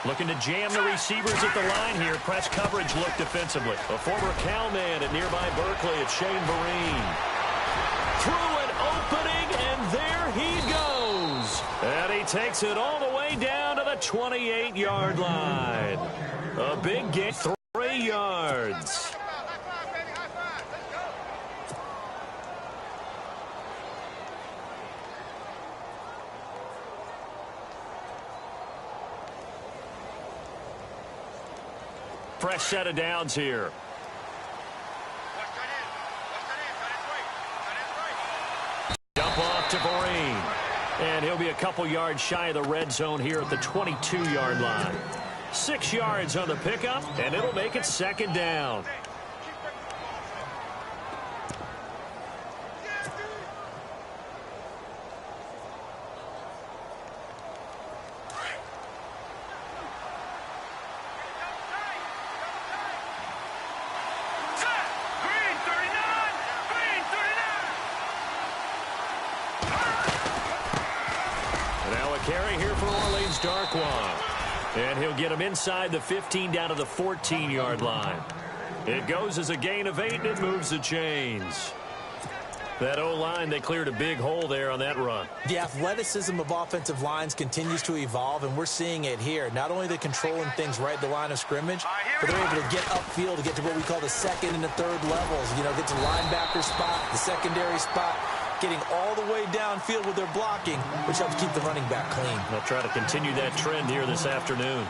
Looking to jam the receivers at the line here. Press coverage look defensively. A former Cal man at nearby Berkeley, it's Shane Vereen. Through an opening, and there he goes. And he takes it all the way down to the 28-yard line. A big gain, 3 yards. Fresh set of downs here. Dump off to Vereen. And he'll be a couple yards shy of the red zone here at the 22-yard line. 6 yards on the pickup, and it'll make it 2nd down. Carry here for Orleans Darkwa. And he'll get him inside the 15 down to the 14-yard line. It goes as a gain of 8, and it moves the chains. That O-line, they cleared a big hole there on that run. The athleticism of offensive lines continues to evolve, and we're seeing it here. Not only they're controlling things right at the line of scrimmage, but they're able to get upfield to get to what we call the 2nd and the 3rd levels. You know, get to the linebacker spot, the secondary spot, getting all the way downfield with their blocking, which helps keep the running back clean. They'll try to continue that trend here this afternoon.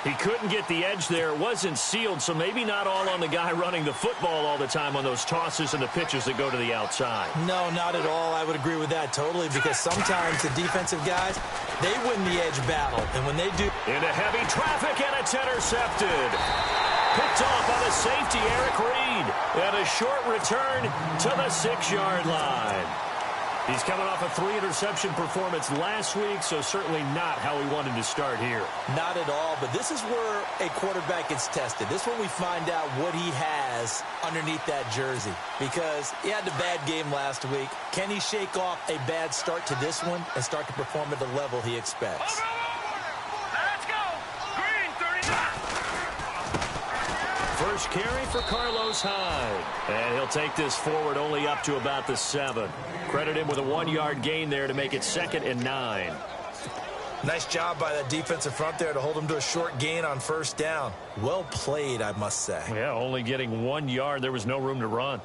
He couldn't get the edge there. It wasn't sealed, so maybe not all on the guy running the football all the time on those tosses and the pitches that go to the outside. No, not at all. I would agree with that totally, because sometimes the defensive guys, they win the edge battle. And when they do... Into heavy traffic, and it's intercepted. Picked off by the safety, Eric Reed. And a short return to the 6-yard line. He's coming off a 3-interception performance last week, so certainly not how we wanted to start here. Not at all, but this is where a quarterback gets tested. This is when we find out what he has underneath that jersey, because he had a bad game last week. Can he shake off a bad start to this one and start to perform at the level he expects? Let's go! Green 39! First carry for Carlos Hyde. And he'll take this forward only up to about the 7. Credit him with a 1-yard gain there to make it 2nd and 9. Nice job by that defensive front there to hold him to a short gain on 1st down. Well played, I must say. Yeah, only getting 1 yard. There was no room to run.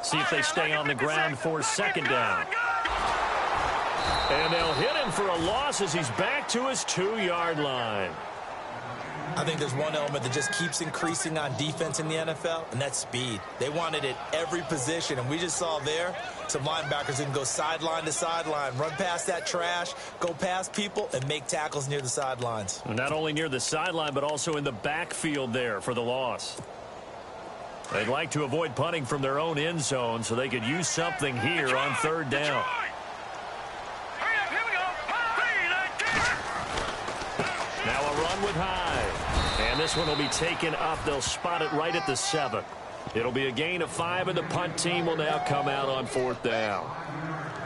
See if they stay on the ground for 2nd down. And they'll hit him for a loss as he's back to his 2-yard line. I think there's one element that just keeps increasing on defense in the NFL, and that's speed. They want it at every position, and we just saw there some linebackers that can go sideline to sideline, run past that trash, go past people, and make tackles near the sidelines. Not only near the sideline, but also in the backfield there for the loss. They'd like to avoid punting from their own end zone so they could use something here on 3rd down. Now a run with Hyde. And this one will be taken up. They'll spot it right at the 7. It'll be a gain of 5, and the punt team will now come out on 4th down.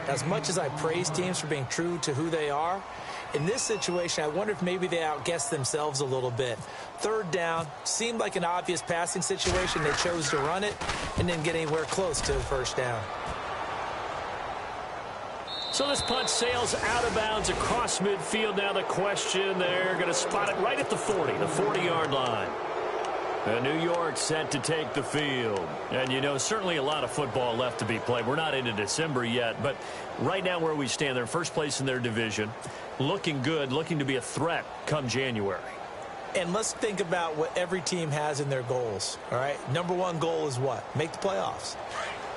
As much as I praise teams for being true to who they are, in this situation, I wonder if maybe they outguessed themselves a little bit. 3rd down seemed like an obvious passing situation. They chose to run it and didn't get anywhere close to the 1st down. So this punt sails out of bounds across midfield. Now the question, they're going to spot it right at the 40, the 40-yard line. And New York set to take the field. And, you know, certainly a lot of football left to be played. We're not into December yet, but right now where we stand, they're first place in their division. Looking good, looking to be a threat come January. And let's think about what every team has in their goals, all right? Number 1 goal is what? Make the playoffs.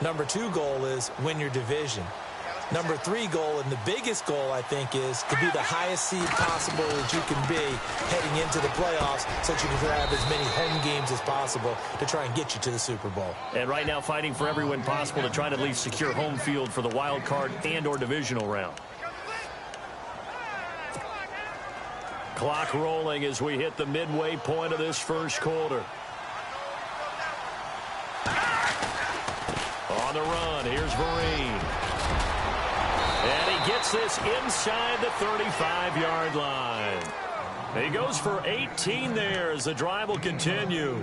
Number 2 goal is win your division. Number 3 goal, and the biggest goal, I think, is to be the highest seed possible that you can be heading into the playoffs so that you can have as many home games as possible to try and get you to the Super Bowl. And right now fighting for every win possible to try to at least secure home field for the wild card and or divisional round. Clock rolling as we hit the midway point of this first quarter. On the run, here's Vereen. And he gets this inside the 35-yard line. He goes for 18 there as the drive will continue.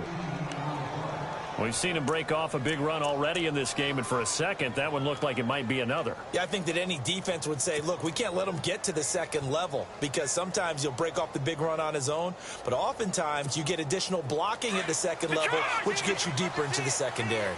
We've seen him break off a big run already in this game, and for a second, that one looked like it might be another. Yeah, I think that any defense would say, look, we can't let him get to the second level because sometimes he'll break off the big run on his own, but oftentimes you get additional blocking at the second level, which gets you deeper into the secondary.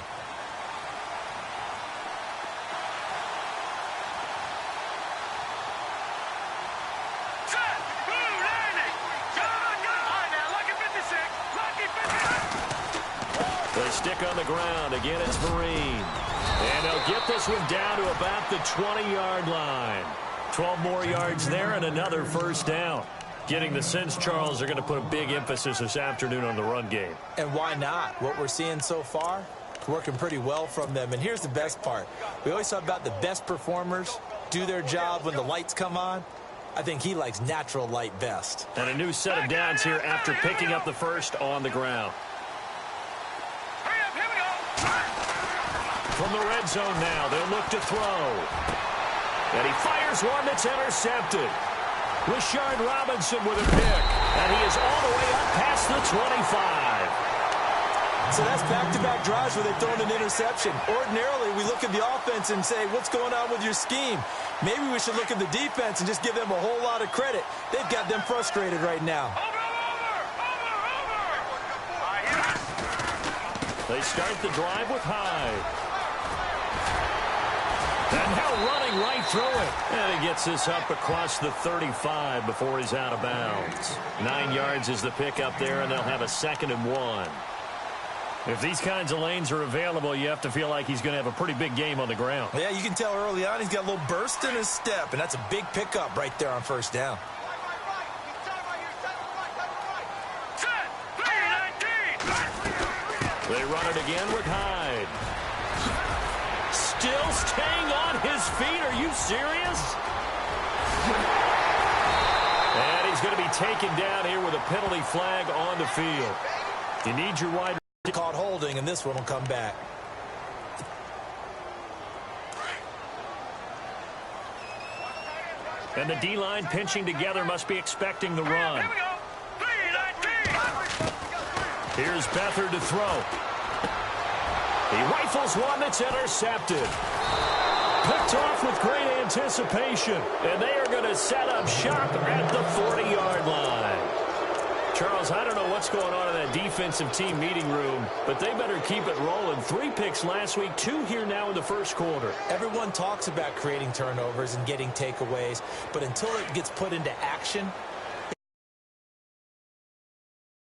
They stick on the ground. Again, it's Vereen. And they'll get this one down to about the 20-yard line. 12 more yards there and another first down. Getting the sense, Charles, are going to put a big emphasis this afternoon on the run game. And why not? What we're seeing so far, working pretty well from them. And here's the best part. We always talk about the best performers do their job when the lights come on. I think he likes natural light best. And a new set of downs here after picking up the first on the ground. From the red zone now, they'll look to throw. And he fires one that's intercepted. Rashard Robinson with a pick. And he is all the way up past the 25. So that's back-to-back drives where they've thrown an interception. Ordinarily, we look at the offense and say, what's going on with your scheme? Maybe we should look at the defense and just give them a whole lot of credit. They've got them frustrated right now. They start the drive with Hyde. And now running right through it. And he gets this up across the 35 before he's out of bounds. 9 yards is the pickup there, and they'll have a 2nd and 1. If these kinds of lanes are available, you have to feel like he's going to have a pretty big game on the ground. Yeah, you can tell early on he's got a little burst in his step, and that's a big pickup right there on first down. They run it again with Hyde. Still staying on his feet. Are you serious? And he's going to be taken down here with a penalty flag on the field. You need your wide. Caught holding, and this one will come back. And the D-line pinching together must be expecting the run. Here's Beathard to throw. He rifles one that's intercepted. Picked off with great anticipation. And they are going to set up shop at the 40-yard line. Charles, I don't know what's going on in that defensive team meeting room, but they better keep it rolling. 3 picks last week, 2 here now in the first quarter. Everyone talks about creating turnovers and getting takeaways, but until it gets put into action,